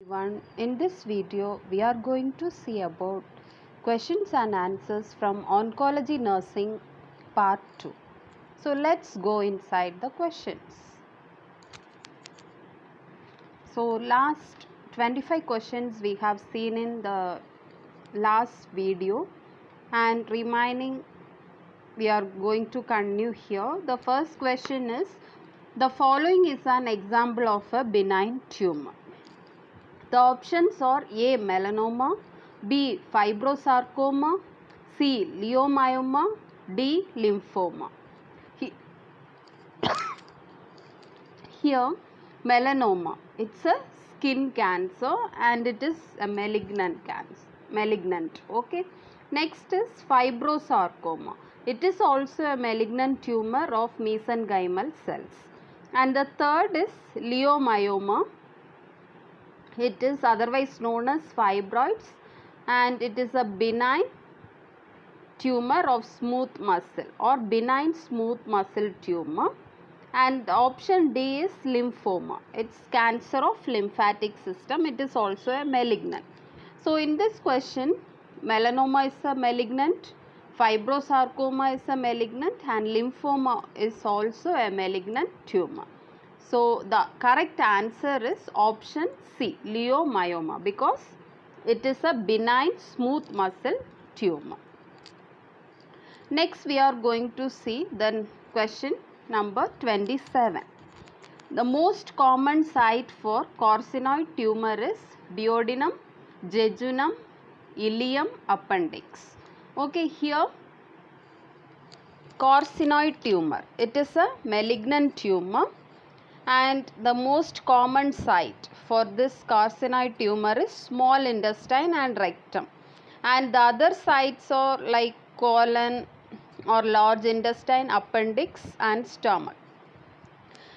In this video, we are going to see about questions and answers from Oncology Nursing Part 2. So let's go inside the questions. So last 25 questions we have seen in the last video, and remaining we are going to continue here. The first question is, the following is an example of a benign tumor. The options are A. Melanoma, B. Fibrosarcoma, C. Leiomyoma, D. Lymphoma. Here, melanoma, it's a skin cancer and it is a malignant cancer. Okay. Next is fibrosarcoma. It is also a malignant tumor of mesenchymal cells. And the third is leiomyoma. It is otherwise known as fibroids and it is a benign tumor of smooth muscle or benign smooth muscle tumor. And option D is lymphoma. It's cancer of lymphatic system. It is also a malignant. So in this question, melanoma is a malignant, fibrosarcoma is a malignant, and lymphoma is also a malignant tumor. So the correct answer is option C, leiomyoma, because it is a benign smooth muscle tumor. Next we are going to see the question number 27. The most common site for carcinoid tumor is duodenum, jejunum, ileum, appendix. Okay, here carcinoid tumor, it is a malignant tumor, and the most common site for this carcinoid tumor is small intestine and rectum, and the other sites are like colon or large intestine, appendix and stomach.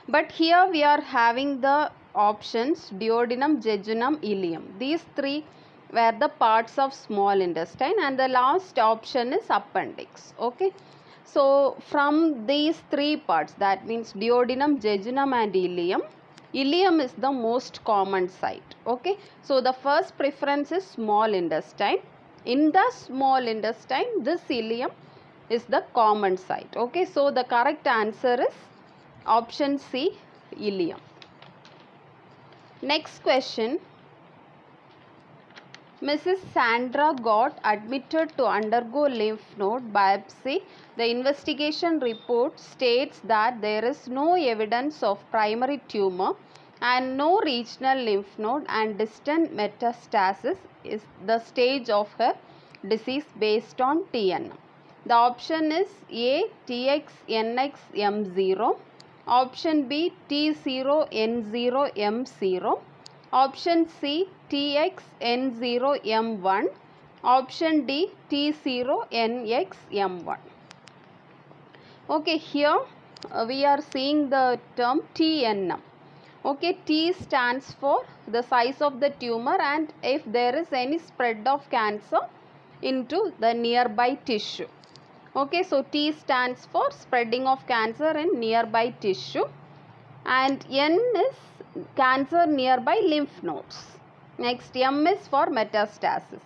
But here we are having the options duodenum, jejunum, ileum. These three were the parts of small intestine, and the last option is appendix. Okay. So from these three parts, that means duodenum, jejunum and ileum, ileum is the most common site. Okay. So the first preference is small intestine. In the small intestine, this ileum is the common site. Okay. So the correct answer is option C, ileum. Next question. Mrs. Sandra got admitted to undergo lymph node biopsy. The investigation report states that there is no evidence of primary tumor and no regional lymph node, and distant metastasis is the stage of her disease based on TN. The option is A, TX, NX, M0. Option B, T0, N0, M0. Option C, TX, N0, M1. Option D, T0, NX, M1. Okay, here we are seeing the term TNM. Okay, T stands for the size of the tumor and if there is any spread of cancer into the nearby tissue. Okay, so T stands for spreading of cancer in nearby tissue, and N is cancer nearby lymph nodes. Next, M is for metastasis.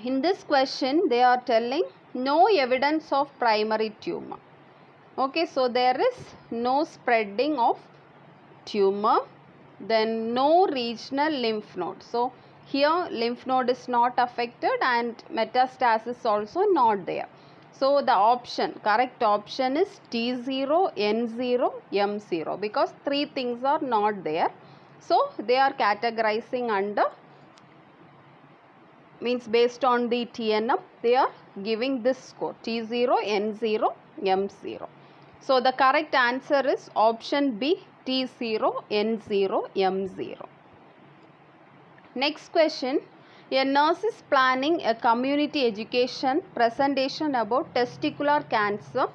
In this question, they are telling no evidence of primary tumor. Okay, so there is no spreading of tumor, then no regional lymph node. So here lymph node is not affected and metastasis also not there. So the correct option is T0, N0, M0, because three things are not there. So they are categorizing under, means based on the TNM, they are giving this score T0, N0, M0. So the correct answer is option B, T0, N0, M0. Next question. A nurse is planning a community education presentation about testicular cancer,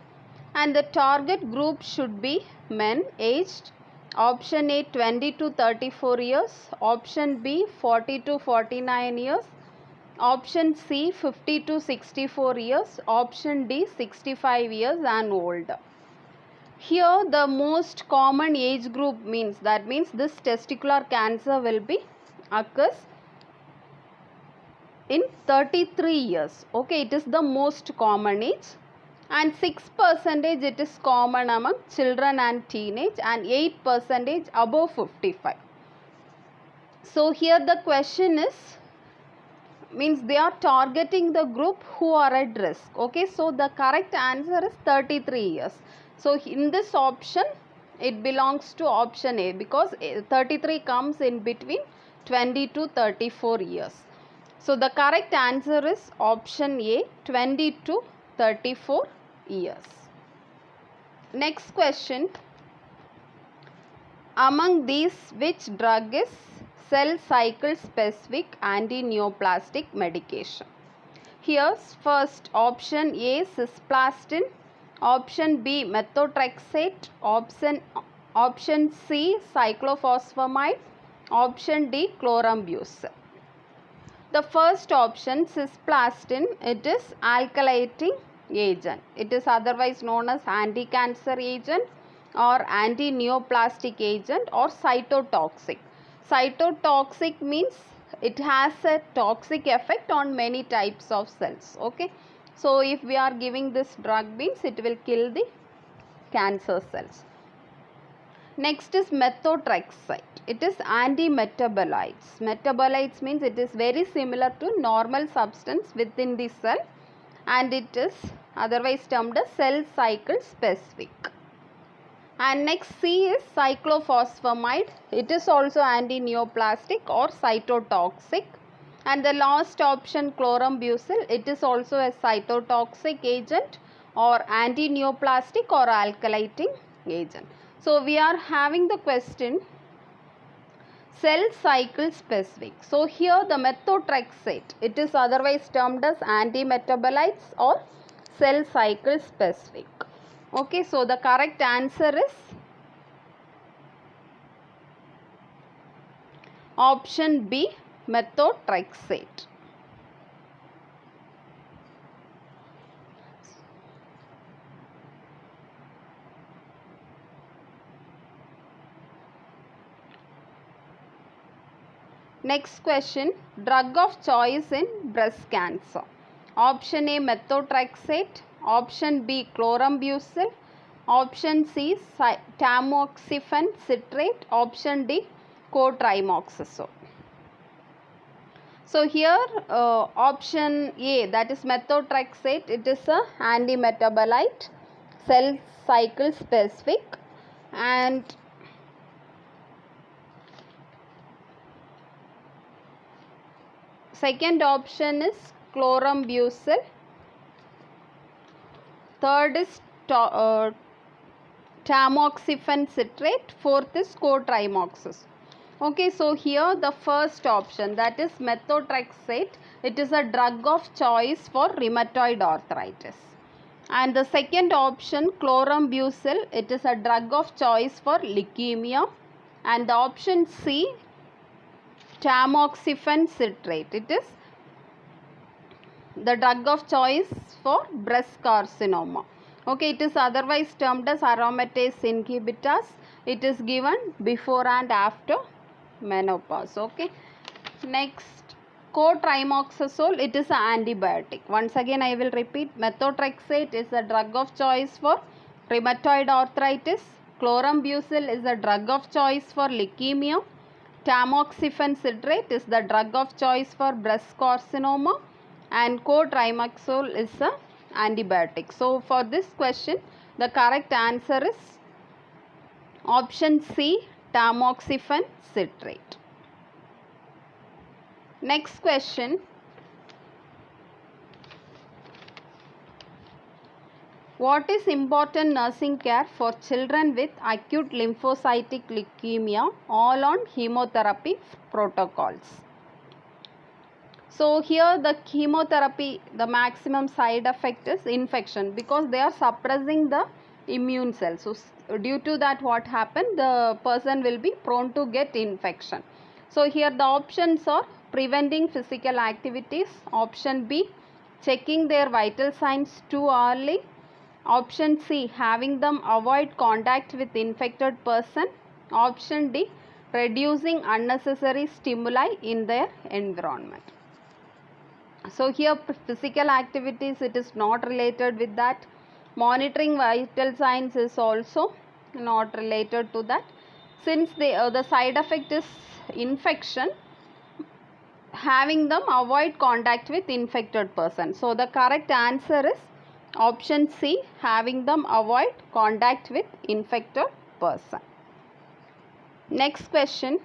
and the target group should be men aged option A 20 to 34 years, option B 40 to 49 years, option C 50 to 64 years, option D 65 years and older. Here the most common age group means this testicular cancer will be occurs in 33 years. Okay, it is the most common age, and 6% it is common among children and teenage, and 8% above 55. So here the question is, they are targeting the group who are at risk. Okay, so the correct answer is 33 years. So in this option it belongs to option A, because 33 comes in between 20 to 34 years. So the correct answer is option A, 20 to 34 years. Next question, among these which drug is cell cycle specific anti-neoplastic medication? Here first option A, cisplatin, option B, methotrexate, option C, cyclophosphamide, option D, chlorambucil. The first option, cisplatin, it is alkylating agent. It is otherwise known as anti-cancer agent or anti-neoplastic agent or cytotoxic. Cytotoxic means it has a toxic effect on many types of cells. Okay, so if we are giving this drug means it will kill the cancer cells. Next is methotrexate. It is anti-metabolites. Metabolites means it is very similar to normal substance within the cell, and it is otherwise termed as cell cycle specific. And next C is cyclophosphamide. It is also anti-neoplastic or cytotoxic. And the last option, chlorambucil, it is also a cytotoxic agent or anti-neoplastic or alkylating agent. So we are having the question cell cycle specific. So here the methotrexate, it is otherwise termed as anti-metabolites or cell cycle specific. Okay, so the correct answer is option B, methotrexate. Next question, drug of choice in breast cancer. Option A, methotrexate, option B, chlorambucil, option C, tamoxifen citrate, option D, cotrimoxazole. So here option A, that is methotrexate, it is a anti-metabolite, cell cycle specific, and second option is chlorambucil, third is tamoxifen citrate, fourth is cotrimoxazole. Okay, so here the first option, that is methotrexate, it is a drug of choice for rheumatoid arthritis. And the second option, chlorambucil, it is a drug of choice for leukemia. And the option C, tamoxifen citrate, it is the drug of choice for breast carcinoma. Okay, it is otherwise termed as aromatase inhibitors. It is given before and after menopause. Okay, next, cotrimoxazole, it is an antibiotic. Once again I will repeat, methotrexate is a drug of choice for rheumatoid arthritis, chlorambucil is a drug of choice for leukemia, tamoxifen citrate is the drug of choice for breast carcinoma, and cotrimoxazole is a antibiotic. So for this question the correct answer is option C, tamoxifen citrate. Next question, what is important nursing care for children with acute lymphocytic leukemia, all on chemotherapy protocols? So here the chemotherapy, the maximum side effect is infection, because they are suppressing the immune cells. So due to that, what happened, the person will be prone to get infection. So here the options are preventing physical activities, option B, checking their vital signs too early, Option C, having them avoid contact with infected person. Option D, reducing unnecessary stimuli in their environment. So here physical activities, it is not related with that. Monitoring vital signs is also not related to that. Since the side effect is infection, having them avoid contact with infected person. So the correct answer is option C, having them avoid contact with infected person. Next question.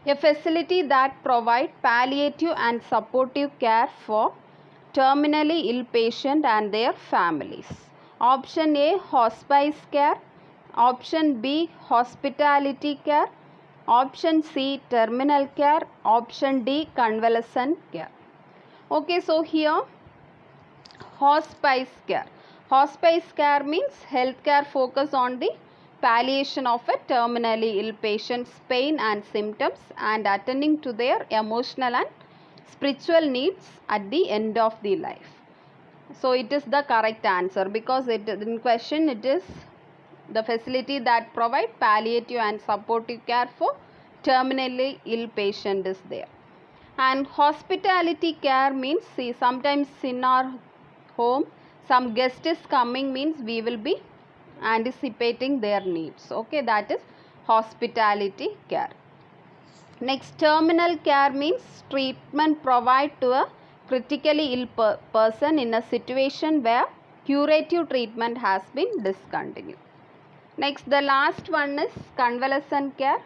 A facility that provide palliative and supportive care for terminally ill patient and their families. Option A, hospice care. Option B, hospitality care. Option C, terminal care. Option D, convalescent care. Okay, so here hospice care. Hospice care means healthcare focus on the palliation of a terminally ill patient's pain and symptoms and attending to their emotional and spiritual needs at the end of the life. So it is the correct answer, because in question it is the facility that provide palliative and supportive care for terminally ill patient is there. And hospitality care means, see, sometimes in our home some guest is coming, means we will be anticipating their needs. Okay, that is hospitality care. Next, terminal care means treatment provided to a critically ill person in a situation where curative treatment has been discontinued. Next, the last one is convalescent care.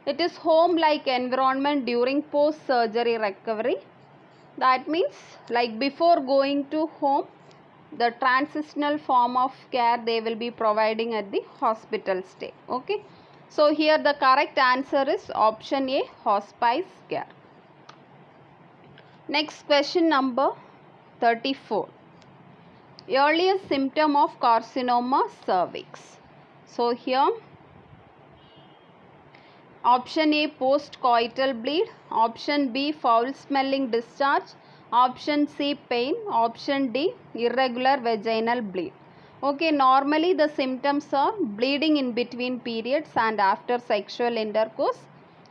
It is home-like environment during post-surgery recovery. That means, like before going to home, the transitional form of care they will be providing at the hospital stay. Okay. So here the correct answer is option A, hospice care. Next question number 34. Earliest symptom of carcinoma cervix. So here option A, post-coital bleed. Option B, foul smelling discharge. Option C, pain. Option D, irregular vaginal bleed. Okay, normally the symptoms are bleeding in between periods and after sexual intercourse.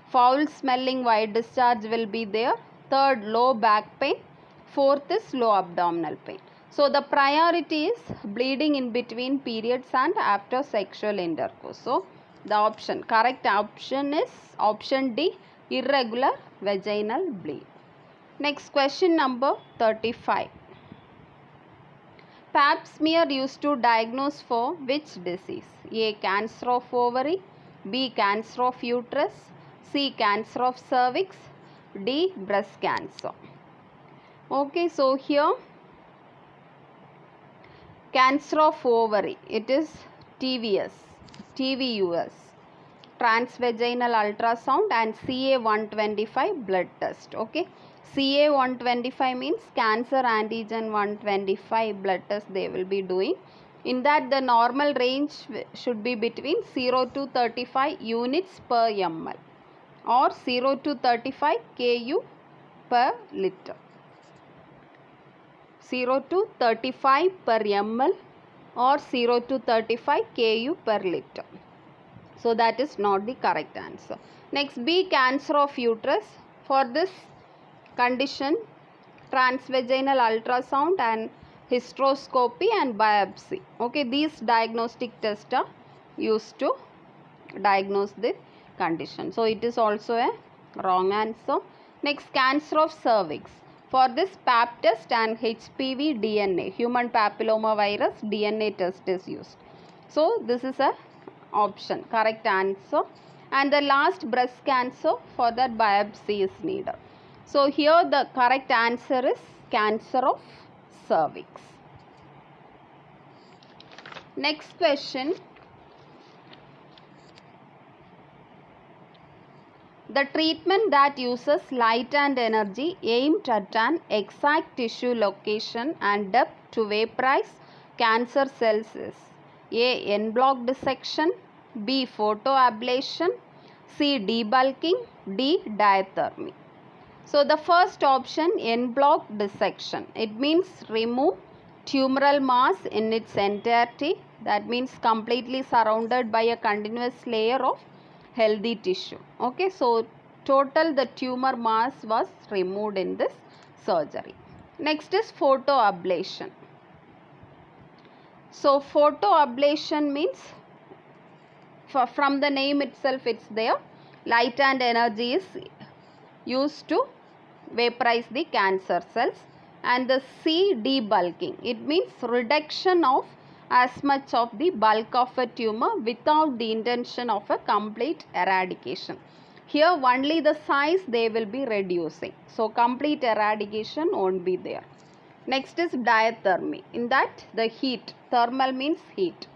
Foul smelling white discharge will be there. Third, low back pain. Fourth is low abdominal pain. So the priority is bleeding in between periods and after sexual intercourse. So the correct option is option D, irregular vaginal bleed. Next question number 35. Pap smear used to diagnose for which disease? A, cancer of ovary. B, cancer of uterus. C, cancer of cervix. D, breast cancer. Okay, so here cancer of ovary, it is TVS, transvaginal ultrasound, and CA125 blood test. Okay, CA125 means cancer antigen 125 blood test they will be doing. In that the normal range should be between 0 to 35 units per ml or 0 to 35 Ku per liter. 0 to 35 per ml or 0 to 35 Ku per liter. So that is not the correct answer. Next, B, cancer of uterus. For this condition, transvaginal ultrasound and hysteroscopy and biopsy. Okay, these diagnostic tests are used to diagnose the condition. So it is also a wrong answer. Next, cancer of cervix. For this, Pap test and HPV DNA, human papilloma virus DNA test is used. So this is a option, correct answer. And the last, breast cancer, for that biopsy is needed. So here the correct answer is cancer of cervix. Next question. The treatment that uses light and energy aimed at an exact tissue location and depth to vaporize cancer cells is A, en bloc dissection, B, photoablation, C, debulking, D, diathermy. So the first option, en bloc dissection, it means remove tumoral mass in its entirety, that means completely surrounded by a continuous layer of healthy tissue. Okay, so total the tumor mass was removed in this surgery. Next is photoablation. So photoablation means, from the name itself it's there, light and energy is used to vaporize the cancer cells. And the C, debulking, it means reduction of as much of the bulk of a tumor without the intention of a complete eradication. Here only the size they will be reducing, so complete eradication won't be there. Next is diathermy. In that the heat, thermal means heat.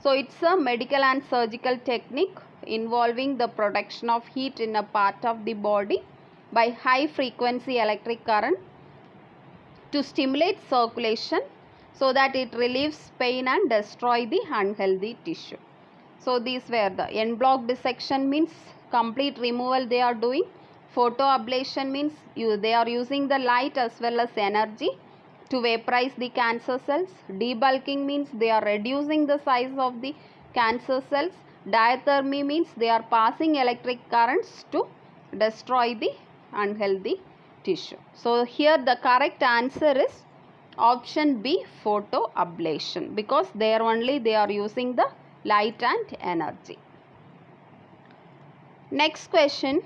So it's a medical and surgical technique involving the production of heat in a part of the body by high frequency electric current to stimulate circulation so that it relieves pain and destroy the unhealthy tissue. So these were the en bloc dissection means complete removal they are doing. Photoablation means they are using the light as well as energy to vaporize the cancer cells. Debulking means they are reducing the size of the cancer cells. Diathermy means they are passing electric currents to destroy the unhealthy tissue. So here the correct answer is option B, photoablation, because there only they are using the light and energy. Next question.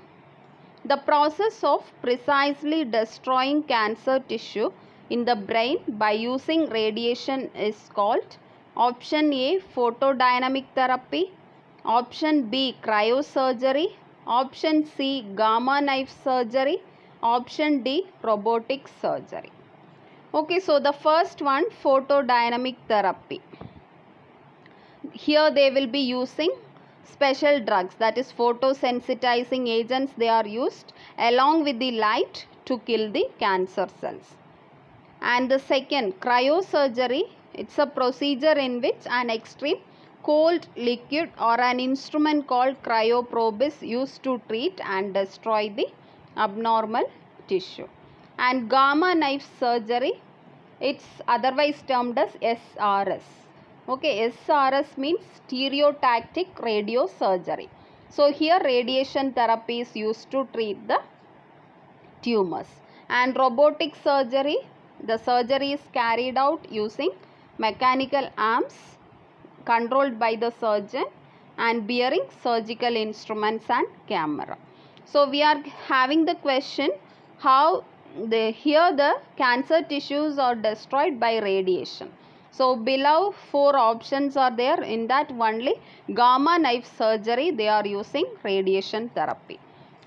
The process of precisely destroying cancer tissue in the brain by using radiation is called option A, photodynamic therapy, option B, cryosurgery, option C, gamma knife surgery, option D, robotic surgery. Okay, so the first one, photodynamic therapy. Here they will be using special drugs, that is photosensitizing agents they are used along with the light to kill the cancer cells. And the second, cryosurgery, it's a procedure in which an extreme cold liquid or an instrument called cryoprobe is used to treat and destroy the abnormal tissue. And gamma knife surgery, it's otherwise termed as SRS. Okay, SRS means stereotactic radiosurgery. So here radiation therapy is used to treat the tumors. And robotic surgery, the surgery is carried out using mechanical arms controlled by the surgeon and bearing surgical instruments and camera. So we are having the question how here the cancer tissues are destroyed by radiation. So below 4 options are there. In that only gamma knife surgery they are using radiation therapy.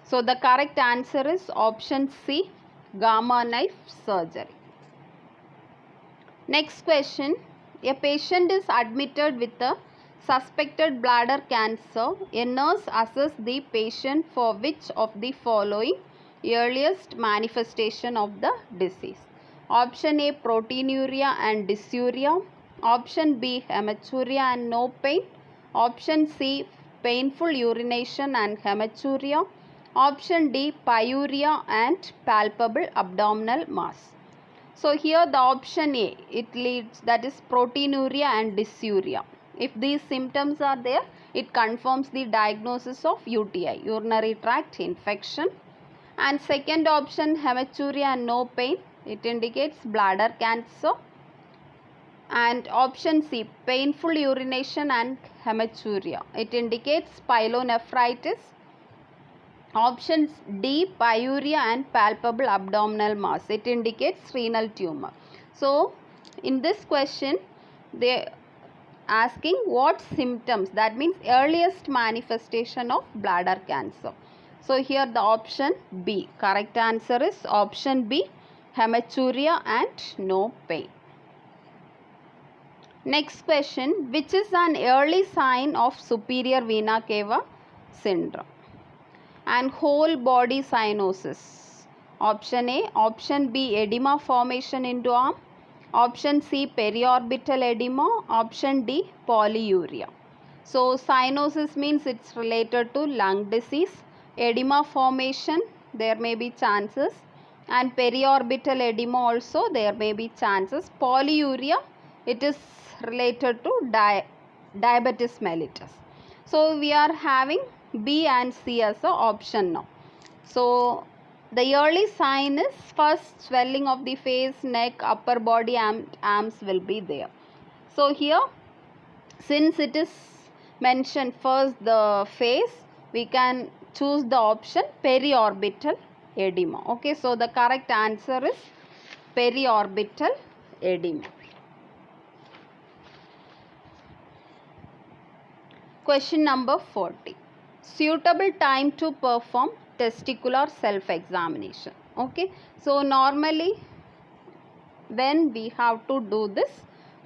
So the correct answer is option C, gamma knife surgery. Next question. A patient is admitted with a suspected bladder cancer. A nurse assesses the patient for which of the following earliest manifestation of the disease? Option A, proteinuria and dysuria. Option B, hematuria and no pain. Option C, painful urination and hematuria. Option D, pyuria and palpable abdominal mass. So here the option A, it leads, that is proteinuria and dysuria. If these symptoms are there, it confirms the diagnosis of UTI, urinary tract infection. And second option, hematuria and no pain, it indicates bladder cancer. And option C, painful urination and hematuria, it indicates pyelonephritis. Option D, pyuria and palpable abdominal mass, it indicates renal tumor. So in this question they asking what symptoms, that means earliest manifestation of bladder cancer. So here the option B, correct answer is option B, hematuria and no pain. Next question, which is an early sign of superior vena cava syndrome? And whole body cyanosis. Option A, option B, edema formation into arm. Option C, periorbital edema. Option D, polyuria. So cyanosis means it's related to lung disease. Edema formation, there may be chances. and periorbital edema also there may be chances. Polyuria, it is related to diabetes mellitus. So we are having B and C as a option now. So the early sign is first swelling of the face, neck, upper body and arms will be there. So here, since it is mentioned first the face, we can choose the option periorbital edema. Okay, so the correct answer is periorbital edema. Question number 40. Suitable time to perform testicular self-examination. Okay, so normally when we have to do this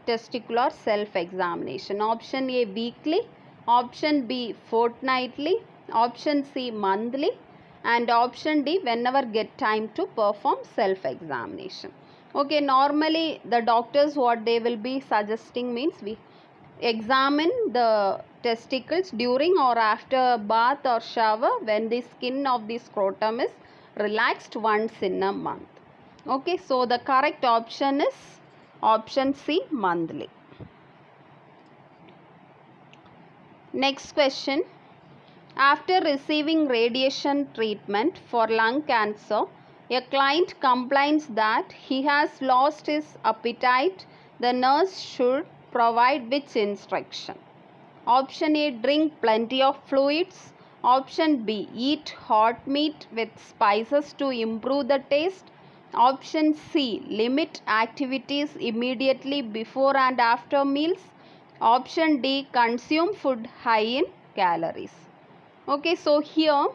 testicular self-examination, option A weekly, option B fortnightly, option C monthly, and option D whenever get time to perform self-examination. Okay, normally the doctors what they will be suggesting means we examine the testicles during or after bath or shower when the skin of the scrotum is relaxed once in a month. Okay, so the correct option is option C, monthly. Next question. After receiving radiation treatment for lung cancer, a client complains that he has lost his appetite. The nurse should provide which instruction? Option A, drink plenty of fluids. Option B, eat hot meat with spices to improve the taste. Option C, limit activities immediately before and after meals. Option D, consume food high in calories. Okay, so here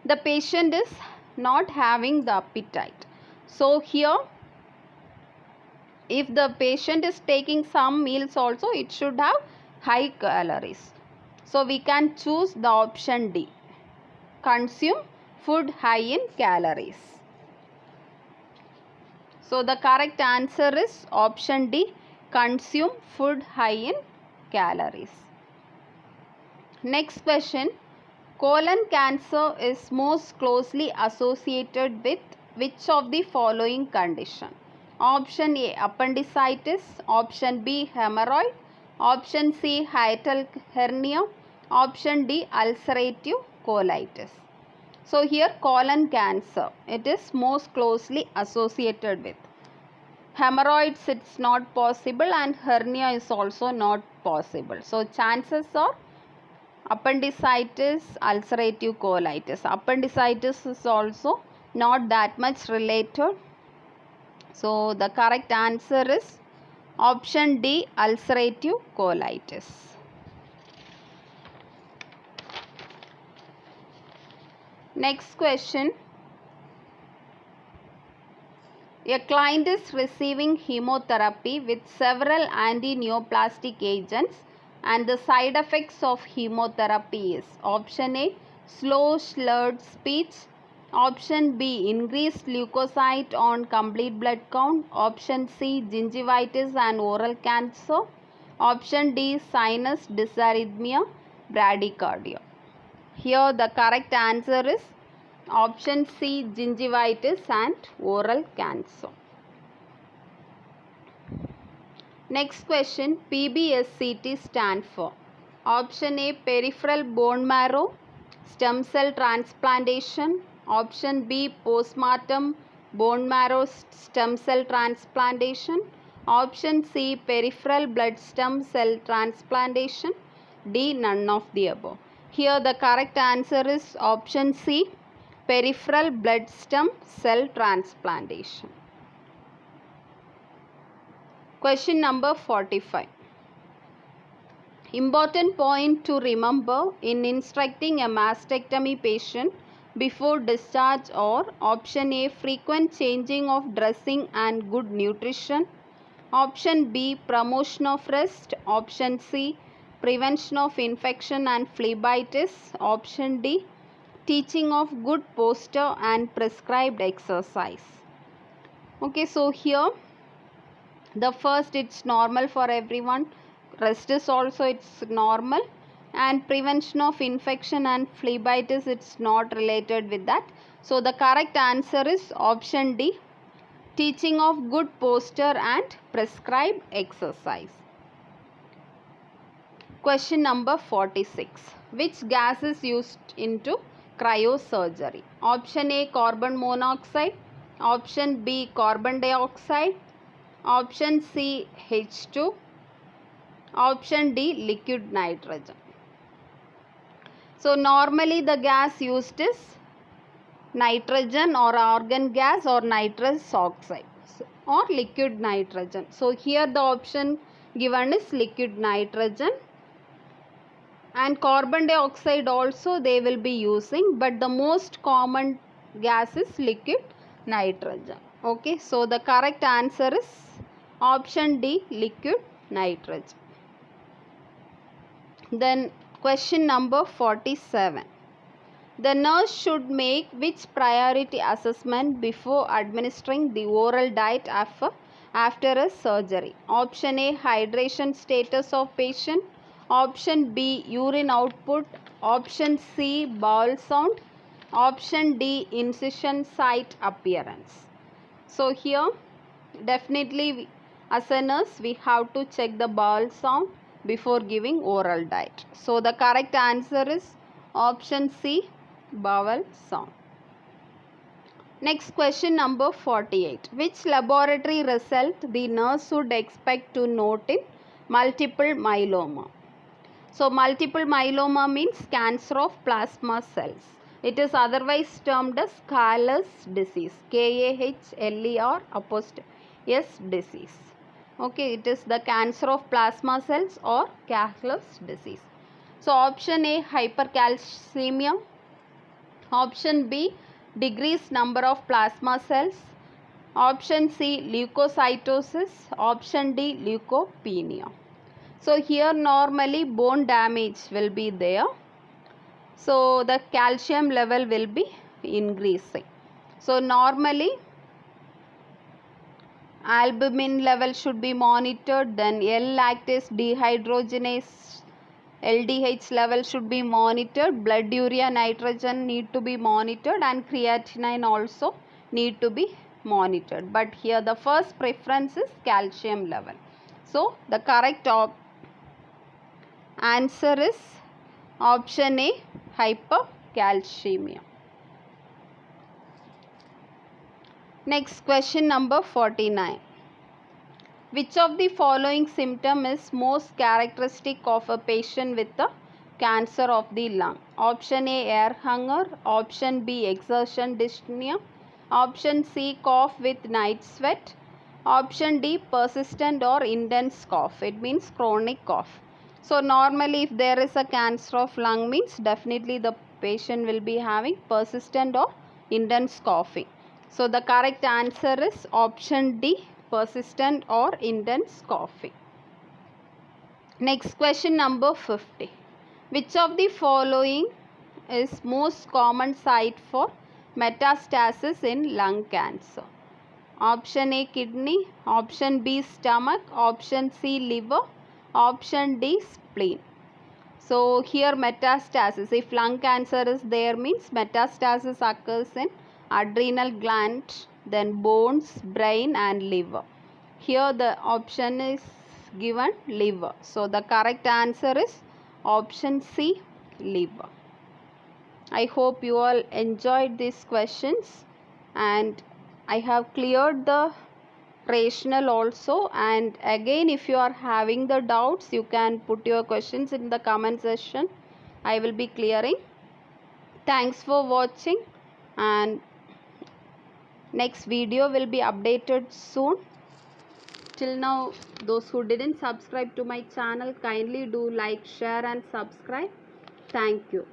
the patient is not having the appetite. So here if the patient is taking some meals also, it should have high calories. So we can choose the option D, consume food high in calories. So the correct answer is option D, consume food high in calories. Next question. Colon cancer is most closely associated with which of the following condition? Option A, appendicitis. Option B, hemorrhoid. Option C, hiatal hernia. Option D, ulcerative colitis. So here colon cancer, it is most closely associated with. Hemorrhoids, it's not possible, and hernia is also not possible. So chances are appendicitis, ulcerative colitis. Appendicitis is also not that much related. So the correct answer is option D, ulcerative colitis. Next question. A client is receiving chemotherapy with several anti-neoplastic agents and the side effects of chemotherapy is option A, slow slurred speech, option B, increased leukocyte on complete blood count, option C, gingivitis and oral cancer, option D, sinus dysarrhythmia, bradycardia. Here the correct answer is option C, gingivitis and oral cancer. Next question, PBSCT stand for option A, peripheral bone marrow stem cell transplantation, option B, postmortem bone marrow stem cell transplantation, option C, peripheral blood stem cell transplantation, D, none of the above. Here the correct answer is option C, peripheral blood stem cell transplantation. Question number 45. Important point to remember in instructing a mastectomy patient before discharge or option A, frequent changing of dressing and good nutrition, option B, promotion of rest, option C, prevention of infection and phlebitis, option D, teaching of good posture and prescribed exercise. Okay, so here the first, it's normal for everyone, rest is also it's normal, and prevention of infection and phlebitis, it's not related with that. So the correct answer is option D, teaching of good posture and prescribed exercise. Question number 46. Which gas is used into cryosurgery? Option A, carbon monoxide. Option B, carbon dioxide. Option C, H2. Option D, liquid nitrogen. So normally the gas used is nitrogen or argon gas or nitrous oxide or liquid nitrogen. So here the option given is liquid nitrogen, and carbon dioxide also they will be using, but the most common gas is liquid nitrogen. Okay, so the correct answer is option D, liquid nitrogen. Then question number 47. The nurse should make which priority assessment before administering the oral diet after a surgery? Option A, hydration status of patient. Option B, urine output. Option C, bowel sound. Option D, incision site appearance. So here definitely as a nurse we have to check the bowel sound before giving oral diet. So the correct answer is option C, bowel sound. Next question number 48. Which laboratory result the nurse should expect to note in multiple myeloma? So multiple myeloma means cancer of plasma cells. It is otherwise termed as Kahler's disease. Kahler apostrophe S disease. Okay, it is the cancer of plasma cells or Kahler's disease. So option A, hypercalcemia. Option B, decreased number of plasma cells. Option C, leukocytosis. Option D, leukopenia. So here normally bone damage will be there. So the calcium level will be increasing. So normally albumin level should be monitored, then L-lactase dehydrogenase LDH level should be monitored, blood urea nitrogen need to be monitored, and creatinine also need to be monitored. But here the first preference is calcium level. So the correct answer is option A, hypercalcemia. Next question number 49. Which of the following symptom is most characteristic of a patient with a cancer of the lung? Option A, air hunger. Option B, exertion dyspnea. Option C, cough with night sweat. Option D, persistent or intense cough. It means chronic cough. So normally if there is a cancer of lung means definitely the patient will be having persistent or intense coughing. So the correct answer is option D, persistent or intense coughing. Next question number 50. Which of the following is most common site for metastasis in lung cancer? Option A, kidney. Option B, stomach. Option C, liver. Option D, spleen. So here metastasis, if lung cancer is there means metastasis occurs in adrenal gland, then bones, brain and liver. Here the option is given liver. So the correct answer is option C, liver. I hope you all enjoyed these questions, and I have cleared the rational also, and again if you are having the doubts you can put your questions in the comment section. I will be clearing. Thanks for watching, and next video will be updated soon. Till now, those who didn't subscribe to my channel, kindly do like, share and subscribe. Thank you.